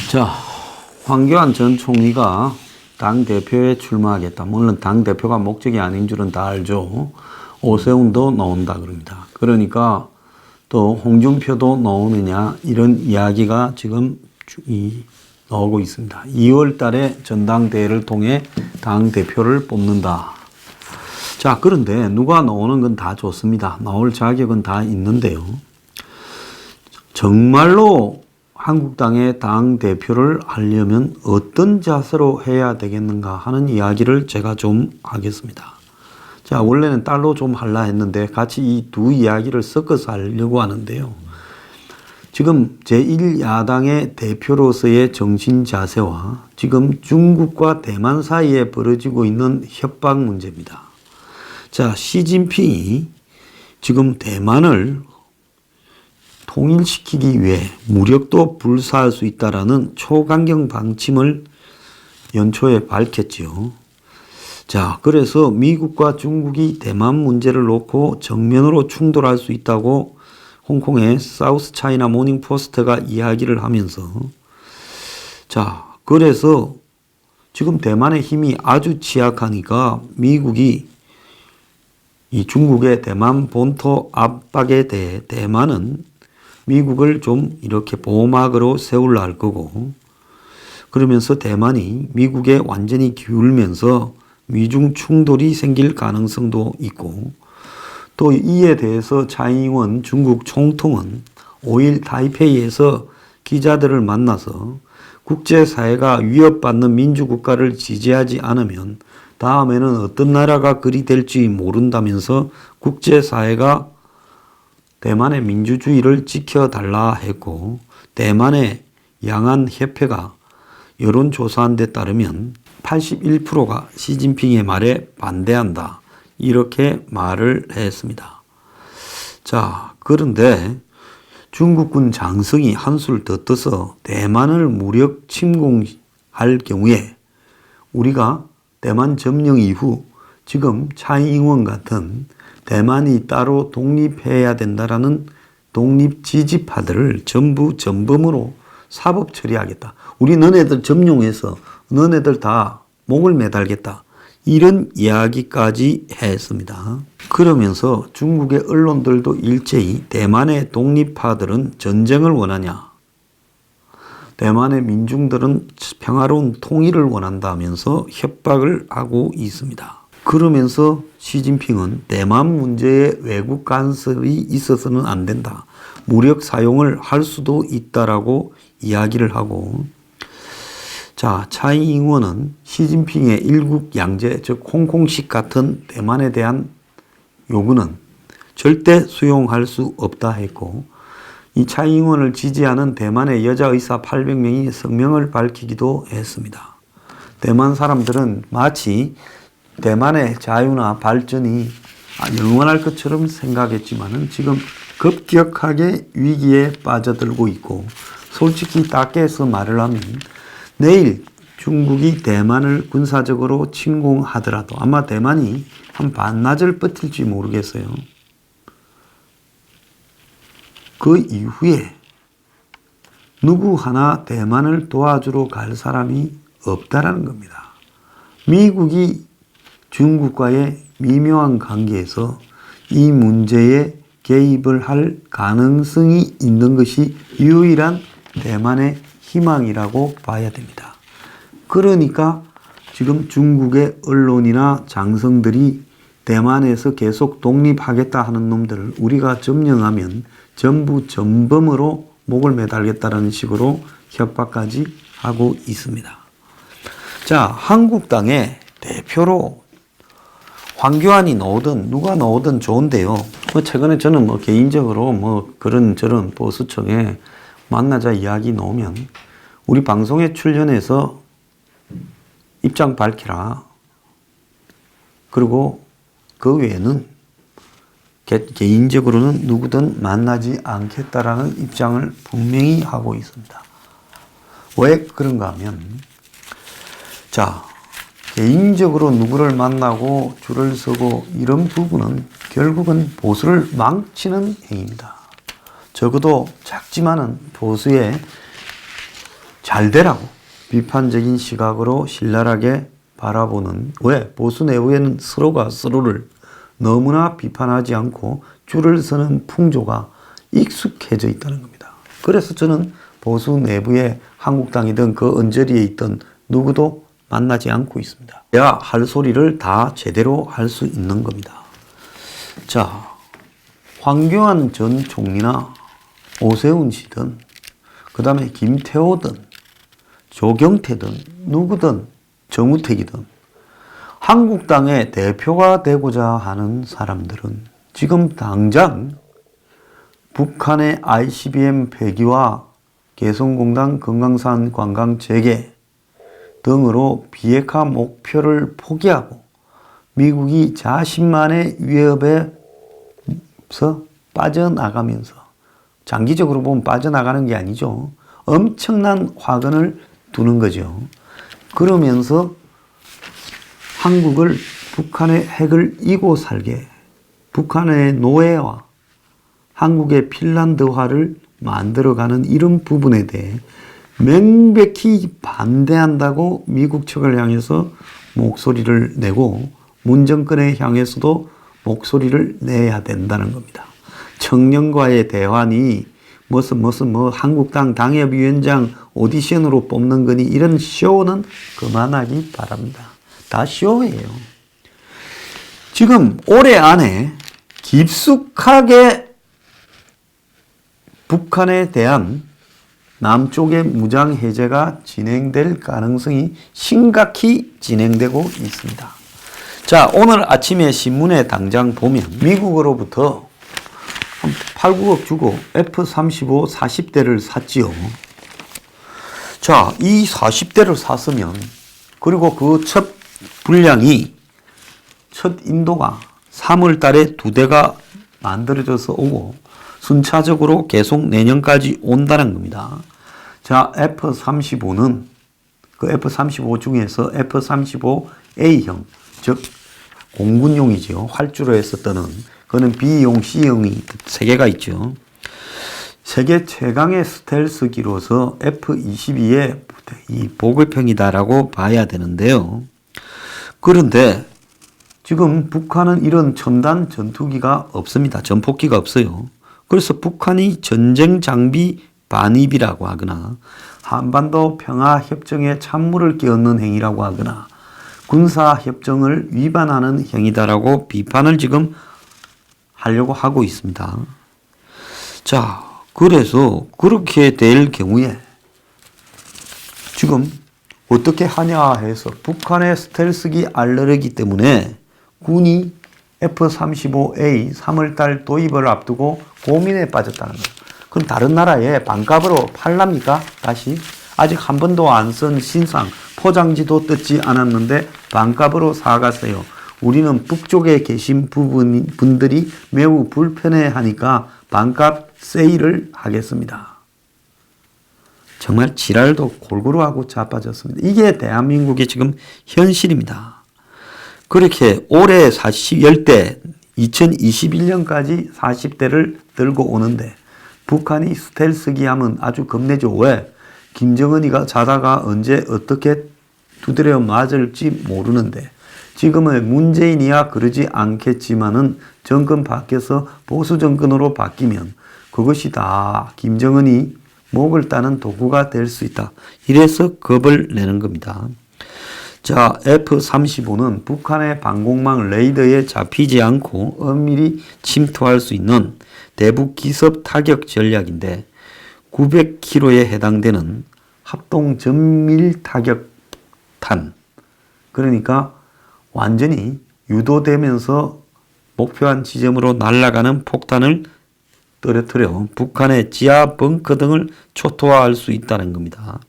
자, 황교안 전 총리가 당대표에 출마하겠다. 물론 당대표가 목적이 아닌 줄은 다 알죠. 오세훈도 나온다 그럽니다. 그러니까 또 홍준표도 나오느냐 이런 이야기가 지금 나오고 있습니다. 2월 달에 전당대회를 통해 당대표를 뽑는다. 자, 그런데 누가 나오는 건 다 좋습니다. 나올 자격은 다 있는데요. 정말로 한국당의 당대표를 하려면 어떤 자세로 해야 되겠는가 하는 이야기를 제가 좀 하겠습니다. 자, 원래는 딸로 좀 하려 했는데 같이 이 두 이야기를 섞어서 하려고 하는데요. 지금 제1야당의 대표로서의 정신 자세와 지금 중국과 대만 사이에 벌어지고 있는 협박 문제입니다. 자, 시진핑이 지금 대만을 통일시키기 위해 무력도 불사할 수 있다라는 초강경 방침을 연초에 밝혔지요. 자, 그래서 미국과 중국이 대만 문제를 놓고 정면으로 충돌할 수 있다고 홍콩의 사우스 차이나 모닝 포스트가 이야기를 하면서 자, 그래서 지금 대만의 힘이 아주 취약하니까 미국이 이 중국의 대만 본토 압박에 대해 대만은 미국을 좀 이렇게 보호막으로 세우려 할 거고, 그러면서 대만이 미국에 완전히 기울면서 미중 충돌이 생길 가능성도 있고, 또 이에 대해서 차이잉원 중국 총통은 5일 타이페이에서 기자들을 만나서 국제사회가 위협받는 민주국가를 지지하지 않으면 다음에는 어떤 나라가 그리 될지 모른다면서 국제사회가 대만의 민주주의를 지켜달라 했고, 대만의 양안협회가 여론조사한 데 따르면 81%가 시진핑의 말에 반대한다. 이렇게 말을 했습니다. 자, 그런데 중국군 장성이 한술 더 떠서 대만을 무력 침공할 경우에 우리가 대만 점령 이후 지금 차이잉원 같은 대만이 따로 독립해야 된다라는 독립 지지파들을 전부 전범으로 사법 처리하겠다. 우리 너네들 점령해서 너네들 다 목을 매달겠다. 이런 이야기까지 했습니다. 그러면서 중국의 언론들도 일제히 대만의 독립파들은 전쟁을 원하냐, 대만의 민중들은 평화로운 통일을 원한다면서 협박을 하고 있습니다. 그러면서 시진핑은 대만 문제에 외국 간섭이 있어서는 안 된다. 무력 사용을 할 수도 있다라고 이야기를 하고, 자, 차이잉원은 시진핑의 일국양제, 즉 홍콩식 같은 대만에 대한 요구는 절대 수용할 수 없다 했고, 이 차이잉원을 지지하는 대만의 여자의사 800명이 성명을 밝히기도 했습니다. 대만 사람들은 마치 대만의 자유나 발전이 영원할 것처럼 생각했지만은 지금 급격하게 위기에 빠져들고 있고, 솔직히 닦여서 말을 하면 내일 중국이 대만을 군사적으로 침공하더라도 아마 대만이 한 반나절 버틸지 모르겠어요. 그 이후에 누구 하나 대만을 도와주러 갈 사람이 없다라는 겁니다. 미국이 중국과의 미묘한 관계에서 이 문제에 개입을 할 가능성이 있는 것이 유일한 대만의 희망이라고 봐야 됩니다. 그러니까 지금 중국의 언론이나 장성들이 대만에서 계속 독립하겠다 하는 놈들을 우리가 점령하면 전부 전범으로 목을 매달겠다는 식으로 협박까지 하고 있습니다. 자, 한국당의 대표로 황교안이 나오든 누가 나오든 좋은데요. 최근에 저는 개인적으로 그런저런 보수청에 만나자 이야기 나오면 우리 방송에 출연해서 입장 밝히라. 그리고 그 외에는 개인적으로는 누구든 만나지 않겠다라는 입장을 분명히 하고 있습니다. 왜 그런가 하면, 자, 개인적으로 누구를 만나고 줄을 서고 이런 부분은 결국은 보수를 망치는 행위입니다. 적어도 작지만은 보수의 잘 되라고 비판적인 시각으로 신랄하게 바라보는, 왜? 보수 내부에는 서로가 서로를 너무나 비판하지 않고 줄을 서는 풍조가 익숙해져 있다는 겁니다. 그래서 저는 보수 내부에 한국당이든 그 언저리에 있던 누구도 만나지 않고 있습니다. 야, 할 소리를 다 제대로 할 수 있는 겁니다. 자, 황교안 전 총리나 오세훈 씨든, 그 다음에 김태호든, 조경태든, 누구든, 정우택이든, 한국당의 대표가 되고자 하는 사람들은 지금 당장 북한의 ICBM 폐기와 개성공단 금강산 관광 재개 등으로 비핵화 목표를 포기하고 미국이 자신만의 위협에서 빠져나가면서, 장기적으로 보면 빠져나가는 게 아니죠. 엄청난 화근을 두는 거죠. 그러면서 한국을 북한의 핵을 이고 살게, 북한의 노예와 한국의 핀란드화를 만들어가는 이런 부분에 대해 명백히 반대한다고 미국 측을 향해서 목소리를 내고 문 정권에 향해서도 목소리를 내야 된다는 겁니다. 청년과의 대화니 무슨 한국당 당협위원장 오디션으로 뽑는 거니 이런 쇼는 그만하기 바랍니다. 다 쇼예요. 지금 올해 안에 깊숙하게 북한에 대한 남쪽의 무장 해제가 진행될 가능성이 심각히 진행되고 있습니다. 자, 오늘 아침에 신문에 당장 보면 미국으로부터 한 8, 9억 주고 F-35 40대를 샀지요. 자, 이 40대를 샀으면, 그리고 그 첫 분량이, 첫 인도가 3월 달에 2대가 만들어져서 오고 순차적으로 계속 내년까지 온다는 겁니다. 자, F-35는 그 F-35 중에서 F-35A형, 즉 공군용이죠. 활주로 해서 뜨는, 그거는 B용, C형이 3개가 있죠. 세계 최강의 스텔스기로서 F-22의 이 보급형이다라고 봐야 되는데요. 그런데 지금 북한은 이런 첨단 전투기가 없습니다. 전폭기가 없어요. 그래서 북한이 전쟁 장비 반입이라고 하거나 한반도 평화협정에 찬물을 끼얹는 행위라고 하거나 군사협정을 위반하는 행위다라고 비판을 지금 하려고 하고 있습니다. 자, 그래서 그렇게 될 경우에 지금 어떻게 하냐 해서 북한의 스텔스기 알러르기 때문에 군이 F-35A 3월달 도입을 앞두고 고민에 빠졌다는 거예요. 그럼 다른 나라에 반값으로 팔랍니까? 다시? 아직 한 번도 안 쓴 신상, 포장지도 뜯지 않았는데 반값으로 사가세요. 우리는 북쪽에 계신 분들이 매우 불편해하니까 반값 세일을 하겠습니다. 정말 지랄도 골고루 하고 자빠졌습니다. 이게 대한민국의 지금 현실입니다. 그렇게 올해 10대, 2021년까지 40대를 들고 오는데 북한이 스텔스기 하면 아주 겁내죠. 왜? 김정은이가 자다가 언제 어떻게 두드려 맞을지 모르는데, 지금은 문재인이야 그러지 않겠지만은 정권 바뀌어서 보수 정권으로 바뀌면 그것이 다 김정은이 목을 따는 도구가 될 수 있다. 이래서 겁을 내는 겁니다. 자, F-35는 북한의 방공망 레이더에 잡히지 않고 엄밀히 침투할 수 있는 대북 기습 타격 전략인데 900km에 해당되는 합동 전밀 타격탄, 그러니까 완전히 유도되면서 목표한 지점으로 날아가는 폭탄을 떨어뜨려 북한의 지하 벙커 등을 초토화할 수 있다는 겁니다.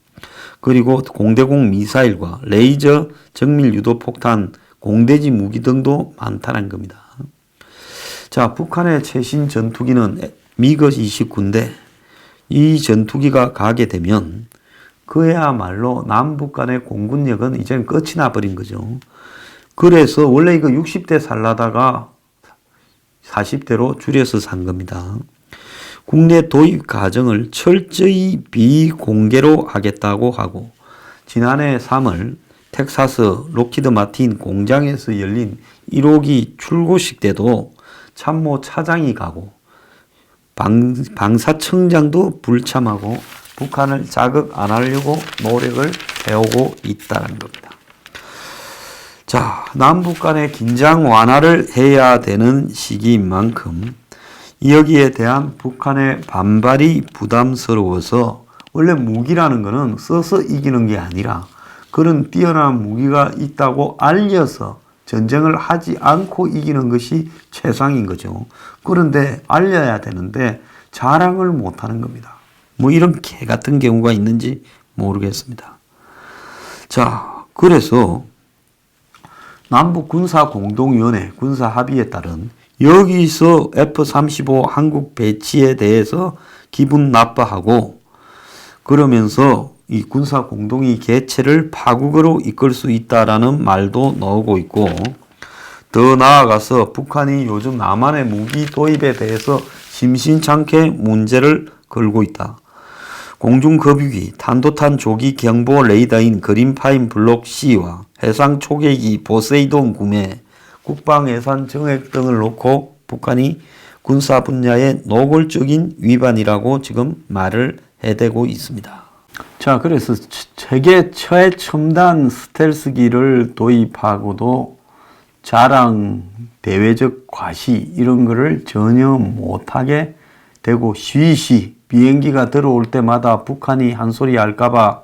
그리고 공대공 미사일과 레이저 정밀 유도 폭탄, 공대지 무기 등도 많다는 겁니다. 자, 북한의 최신 전투기는 미그-29인데 이 전투기가 가게 되면 그야말로 남북 간의 공군력은 이제는 끝이 나버린 거죠. 그래서 원래 이거 60대 살라다가 40대로 줄여서 산 겁니다. 국내 도입 과정을 철저히 비공개로 하겠다고 하고, 지난해 3월 텍사스 록히드 마틴 공장에서 열린 1호기 출고식 때도 참모 차장이 가고 방사청장도 불참하고 북한을 자극 안 하려고 노력을 해오고 있다는 겁니다. 자, 남북 간의 긴장 완화를 해야 되는 시기인 만큼 여기에 대한 북한의 반발이 부담스러워서, 원래 무기라는 것은 써서 이기는 게 아니라 그런 뛰어난 무기가 있다고 알려서 전쟁을 하지 않고 이기는 것이 최상인 거죠. 그런데 알려야 되는데 자랑을 못하는 겁니다. 뭐 이런 개 같은 경우가 있는지 모르겠습니다. 자, 그래서 남북군사공동위원회 군사합의에 따른 여기서 F-35 한국 배치에 대해서 기분 나빠하고, 그러면서 이 군사공동위 개최를 파국으로 이끌 수 있다라는 말도 나오고 있고, 더 나아가서 북한이 요즘 남한의 무기 도입에 대해서 심심찮게 문제를 걸고 있다. 공중급유기, 탄도탄 조기 경보 레이더인 그린파인 블록 C와 해상 초계기 포세이돈 구매, 국방 예산 정액 등을 놓고 북한이 군사 분야의 노골적인 위반이라고 지금 말을 해대고 있습니다. 자, 그래서 세계 최첨단 스텔스기를 도입하고도 자랑, 대외적 과시 이런 거를 전혀 못하게 되고, 쉬쉬 비행기가 들어올 때마다 북한이 한 소리 할까봐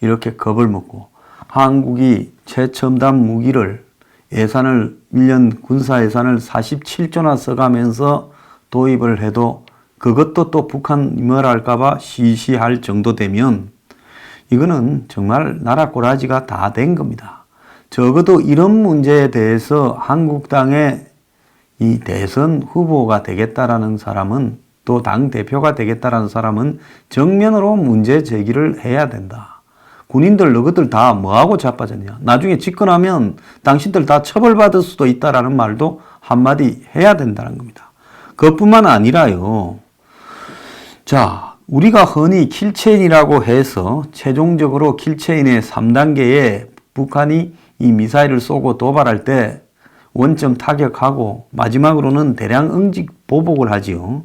이렇게 겁을 먹고, 한국이 최첨단 무기를 예산을 1년 군사 예산을 47조나 써가면서 도입을 해도 그것도 또 북한 뭐라 할까봐 시시할 정도 되면 이거는 정말 나라 꼬라지가 다 된 겁니다. 적어도 이런 문제에 대해서 한국당의 이 대선 후보가 되겠다라는 사람은, 또 당 대표가 되겠다라는 사람은 정면으로 문제 제기를 해야 된다. 군인들 너희들 다 뭐하고 자빠졌냐, 나중에 집권하면 당신들 다 처벌받을 수도 있다라는 말도 한마디 해야 된다는 겁니다. 그것뿐만 아니라요, 자, 우리가 흔히 킬체인이라고 해서 최종적으로 킬체인의 3단계에 북한이 이 미사일을 쏘고 도발할 때 원점 타격하고 마지막으로는 대량 응직 보복을 하지요.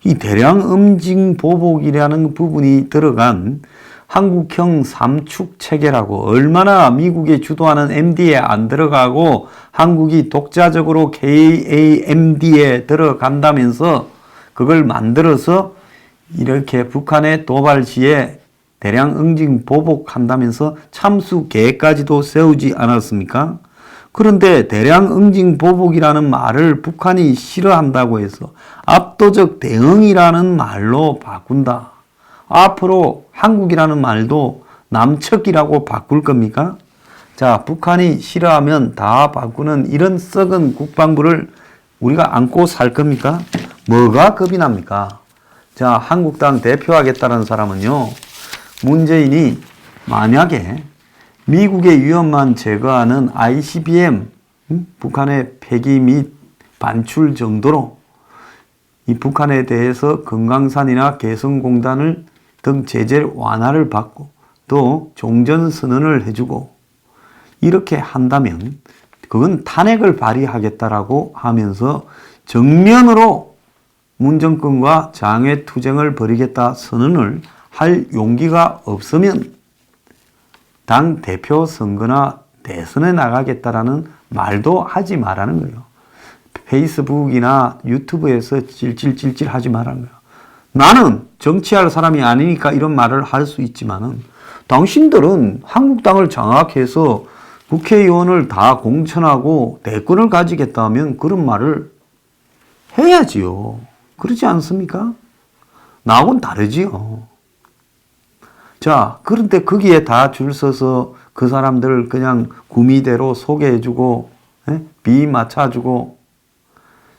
이 대량 응직 보복이라는 부분이 들어간 한국형 3축 체계라고, 얼마나 미국이 주도하는 MD에 안 들어가고 한국이 독자적으로 KAMD에 들어간다면서 그걸 만들어서 이렇게 북한의 도발 시에 대량 응징 보복한다면서 참수 계획까지도 세우지 않았습니까? 그런데 대량 응징 보복이라는 말을 북한이 싫어한다고 해서 압도적 대응이라는 말로 바꾼다. 앞으로 한국이라는 말도 남측이라고 바꿀 겁니까? 자, 북한이 싫어하면 다 바꾸는 이런 썩은 국방부를 우리가 안고 살 겁니까? 뭐가 겁이 납니까? 자, 한국당 대표하겠다는 사람은요, 문재인이 만약에 미국의 위협만 제거하는 ICBM, 북한의 폐기 및 반출 정도로 이 북한에 대해서 금강산이나 개성공단을 등 제재 완화를 받고 또 종전선언을 해주고 이렇게 한다면 그건 탄핵을 발휘하겠다라고 하면서 정면으로 문정권과 장외투쟁을 벌이겠다 선언을 할 용기가 없으면 당 대표 선거나 대선에 나가겠다라는 말도 하지 말라는 거예요. 페이스북이나 유튜브에서 찔찔찔찔 하지 말라는 거예요. 나는 정치할 사람이 아니니까 이런 말을 할 수 있지만은 당신들은 한국당을 장악해서 국회의원을 다 공천하고 대권을 가지겠다면 그런 말을 해야지요. 그렇지 않습니까? 나하고는 다르지요. 자, 그런데 거기에 다 줄 서서 그 사람들 그냥 구미대로 소개해주고, 비 맞춰주고,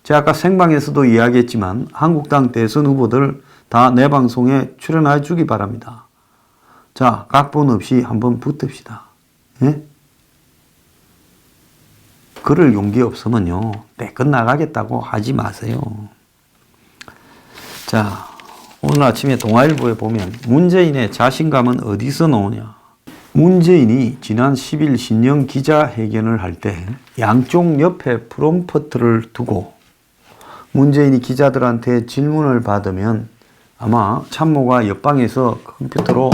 제가 아까 생방에서도 이야기했지만 한국당 대선 후보들 다 내 방송에 출연해 주기 바랍니다. 자, 각본 없이 한번 붙읍시다. 예? 그럴 용기 없으면요, 대권 나가겠다고 하지 마세요. 자, 오늘 아침에 동아일보에 보면 문재인의 자신감은 어디서 나오냐. 문재인이 지난 10일 신년 기자회견을 할 때 양쪽 옆에 프롬프트를 두고 문재인이 기자들한테 질문을 받으면 아마 참모가 옆방에서 컴퓨터로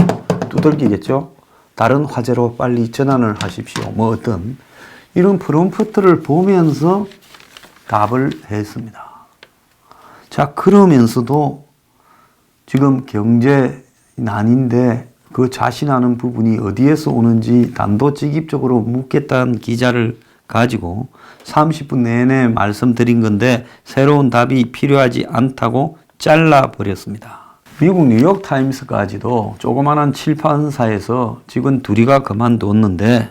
두들기겠죠. 다른 화제로 빨리 전환을 하십시오. 뭐 어떤 이런 프롬프트를 보면서 답을 했습니다. 자, 그러면서도 지금 경제 난인데 그 자신하는 부분이 어디에서 오는지 단도직입적으로 묻겠다는 기자를 가지고 30분 내내 말씀드린 건데 새로운 답이 필요하지 않다고 잘라버렸습니다. 미국 뉴욕타임스까지도 조그마한 칠판사에서 직원 둘이가 그만뒀는데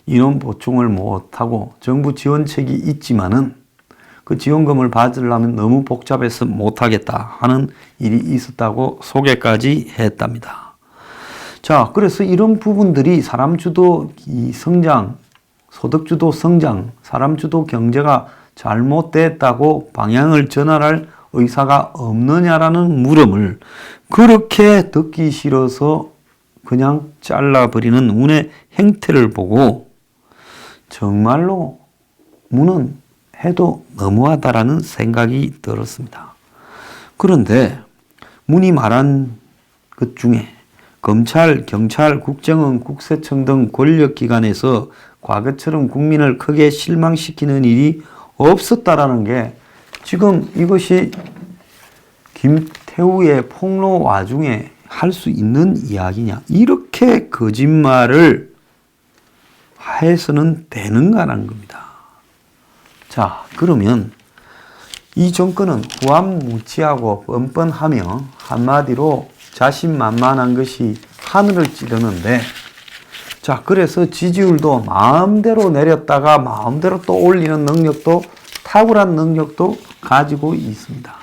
인원 보충을 못하고 정부 지원책이 있지만은 그 지원금을 받으려면 너무 복잡해서 못하겠다 하는 일이 있었다고 소개까지 했답니다. 자, 그래서 이런 부분들이 사람 주도 성장, 소득 주도 성장, 사람 주도 경제가 잘못됐다고 방향을 전환할 의사가 없느냐라는 물음을 그렇게 듣기 싫어서 그냥 잘라버리는 문의 행태를 보고 정말로 문은 해도 너무하다라는 생각이 들었습니다. 그런데 문이 말한 것 중에 검찰, 경찰, 국정원, 국세청 등 권력기관에서 과거처럼 국민을 크게 실망시키는 일이 없었다라는 게 지금 이것이 김태우의 폭로 와중에 할 수 있는 이야기냐. 이렇게 거짓말을 해서는 되는가라는 겁니다. 자, 그러면 이 정권은 후한무치하고 뻔뻔하며 한마디로 자신만만한 것이 하늘을 찌르는데 자, 그래서 지지율도 마음대로 내렸다가 마음대로 또 올리는 능력도 탁월한 능력도 가지고 있습니다.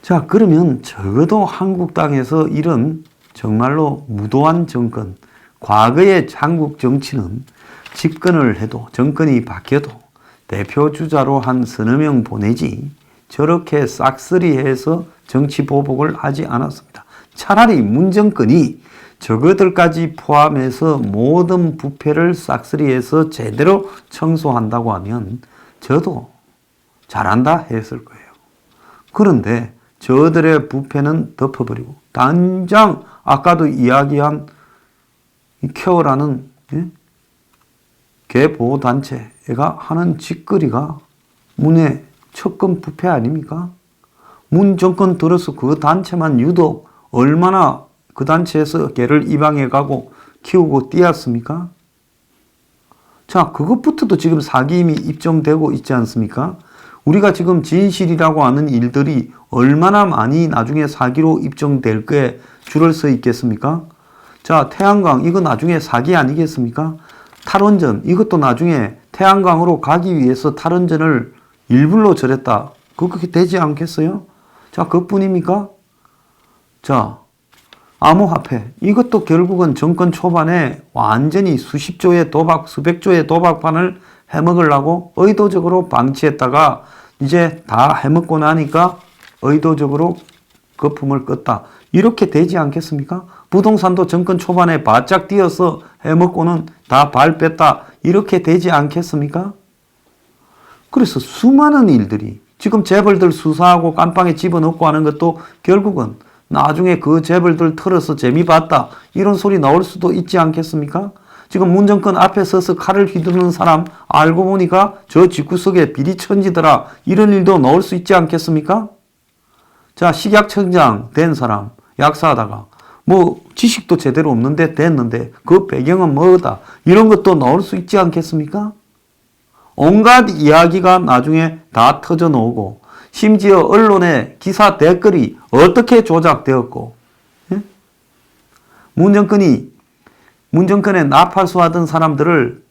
자, 그러면 적어도 한국당에서 이런 정말로 무도한 정권, 과거의 한국 정치는 집권을 해도 정권이 바뀌어도 대표 주자로 한 서너 명 보내지 저렇게 싹쓸이해서 정치 보복을 하지 않았습니다. 차라리 문 정권이 저것들까지 포함해서 모든 부패를 싹쓸이해서 제대로 청소한다고 하면 저도 잘한다 했을 거예요. 그런데 저들의 부패는 덮어버리고 당장 아까도 이야기한 케어라는 개보호단체가 하는 짓거리가 문의 척근 부패 아닙니까? 문 정권 들어서 그 단체만 유독 얼마나 그 단체에서 개를 입양해 가고 키우고 띄었습니까? 자, 그것부터도 지금 사기임이 입증되고 있지 않습니까? 우리가 지금 진실이라고 하는 일들이 얼마나 많이 나중에 사기로 입증될 게 줄을 서 있겠습니까? 자, 태양광 이거 나중에 사기 아니겠습니까? 탈원전 이것도 나중에 태양광으로 가기 위해서 탈원전을 일부러 절했다. 그렇게 되지 않겠어요? 자, 그뿐입니까? 자, 암호화폐 이것도 결국은 정권 초반에 완전히 수십조의 도박, 수백조의 도박판을 해먹으려고 의도적으로 방치했다가 이제 다 해먹고 나니까 의도적으로 거품을 껐다. 이렇게 되지 않겠습니까? 부동산도 정권 초반에 바짝 뛰어서 해먹고는 다 발 뺐다. 이렇게 되지 않겠습니까? 그래서 수많은 일들이 지금 재벌들 수사하고 깜빵에 집어넣고 하는 것도 결국은 나중에 그 재벌들 털어서 재미 봤다. 이런 소리 나올 수도 있지 않겠습니까? 지금 문정권 앞에 서서 칼을 휘두르는 사람 알고 보니까 저 집구석에 비리천지더라. 이런 일도 나올 수 있지 않겠습니까? 자, 식약청장 된 사람 약사하다가 뭐 지식도 제대로 없는데 됐는데 그 배경은 뭐다. 이런 것도 나올 수 있지 않겠습니까? 온갖 이야기가 나중에 다 터져 나오고 심지어 언론의 기사 댓글이 어떻게 조작되었고 문정권에 나팔수하던 사람들을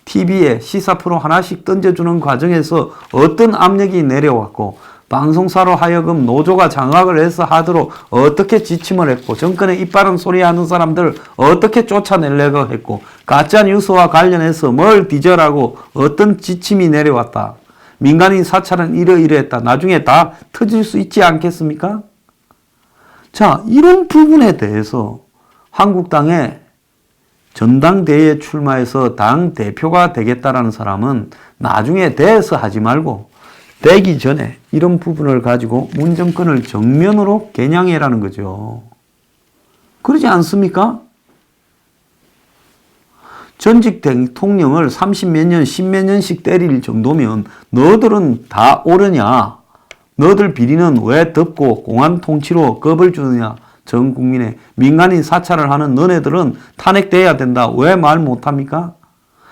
TV에 시사 프로 하나씩 던져주는 과정에서 어떤 압력이 내려왔고 방송사로 하여금 노조가 장악을 해서 하도록 어떻게 지침을 했고 정권에 이빠른 소리 하는 사람들 어떻게 쫓아내려고 했고 가짜뉴스와 관련해서 뭘 뒤져라고 어떤 지침이 내려왔다. 민간인 사찰은 이러이러했다. 나중에 다 터질 수 있지 않겠습니까? 자, 이런 부분에 대해서 한국당의 전당대회에 출마해서 당 대표가 되겠다라는 사람은 나중에 돼서 하지 말고 되기 전에 이런 부분을 가지고 문정권을 정면으로 겨냥해라는 거죠. 그러지 않습니까? 전직 대통령을 30몇 년, 10몇 년씩 때릴 정도면 너들은 다 옳으냐? 너들 비리는 왜 덮고 공안 통치로 겁을 주느냐? 전 국민의 민간인 사찰을 하는 너네들은 탄핵돼야 된다. 왜 말 못합니까?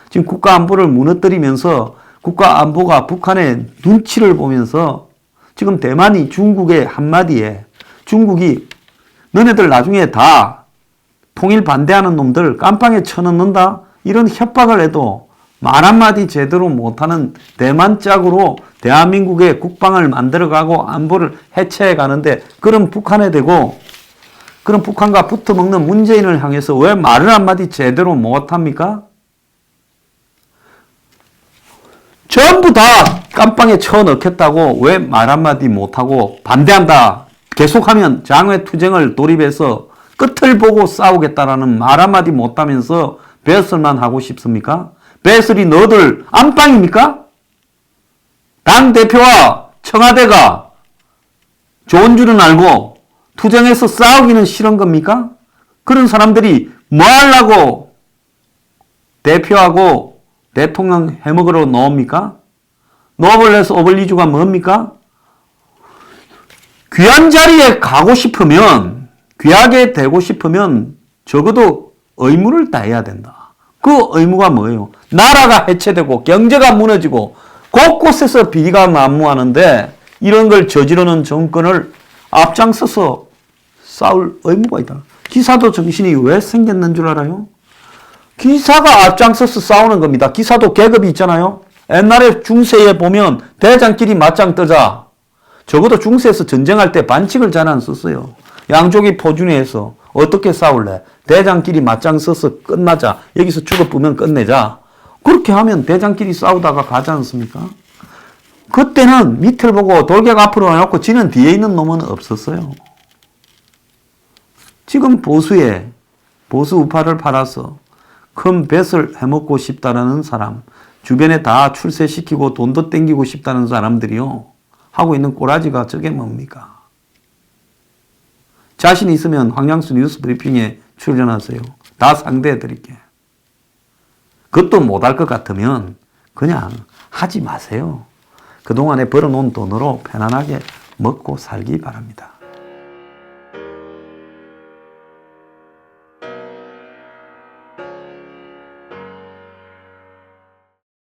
지금 국가안보를 무너뜨리면서 국가안보가 북한의 눈치를 보면서 지금 대만이 중국의 한마디에 중국이 너네들 나중에 다 통일 반대하는 놈들 깜빵에 쳐넣는다? 이런 협박을 해도 말 한마디 제대로 못하는 대만 짝으로 대한민국의 국방을 만들어가고 안보를 해체해 가는데 그런 북한에 대고 그런 북한과 붙어먹는 문재인을 향해서 왜 말을 한마디 제대로 못합니까? 전부 다 깜빵에 쳐넣겠다고 왜 말 한마디 못하고 반대한다. 계속하면 장외투쟁을 돌입해서 끝을 보고 싸우겠다라는 말 한마디 못하면서 배설만 하고 싶습니까? 배설이 너들 안방입니까? 당대표와 청와대가 좋은 줄은 알고 투쟁해서 싸우기는 싫은 겁니까? 그런 사람들이 뭐 하려고 대표하고 대통령 해먹으러 나옵니까? 노블레스 오블리주가 뭡니까? 귀한 자리에 가고 싶으면, 귀하게 되고 싶으면 적어도 의무를 다해야 된다. 그 의무가 뭐예요? 나라가 해체되고 경제가 무너지고 곳곳에서 비리가 난무하는데 이런 걸 저지르는 정권을 앞장서서 싸울 의무가 있다. 기사도 정신이 왜 생겼는 줄 알아요? 기사가 앞장서서 싸우는 겁니다. 기사도 계급이 있잖아요. 옛날에 중세에 보면 대장끼리 맞짱 뜨자. 적어도 중세에서 전쟁할 때 반칙을 잘 안 썼어요. 양쪽이 포준해서 어떻게 싸울래? 대장끼리 맞짱 서서 끝나자. 여기서 죽어보면 끝내자. 그렇게 하면 대장끼리 싸우다가 가지 않습니까? 그때는 밑을 보고 돌격 앞으로 와놓고 지는 뒤에 있는 놈은 없었어요. 지금 보수 우파를 팔아서 큰 뱃을 해먹고 싶다라는 사람, 주변에 다 출세시키고 돈도 땡기고 싶다는 사람들이요. 하고 있는 꼬라지가 저게 뭡니까? 자신 있으면 황양수 뉴스 브리핑에 출연하세요. 다 상대해 드릴게. 그것도 못할 것 같으면 그냥 하지 마세요. 그동안에 벌어놓은 돈으로 편안하게 먹고 살기 바랍니다.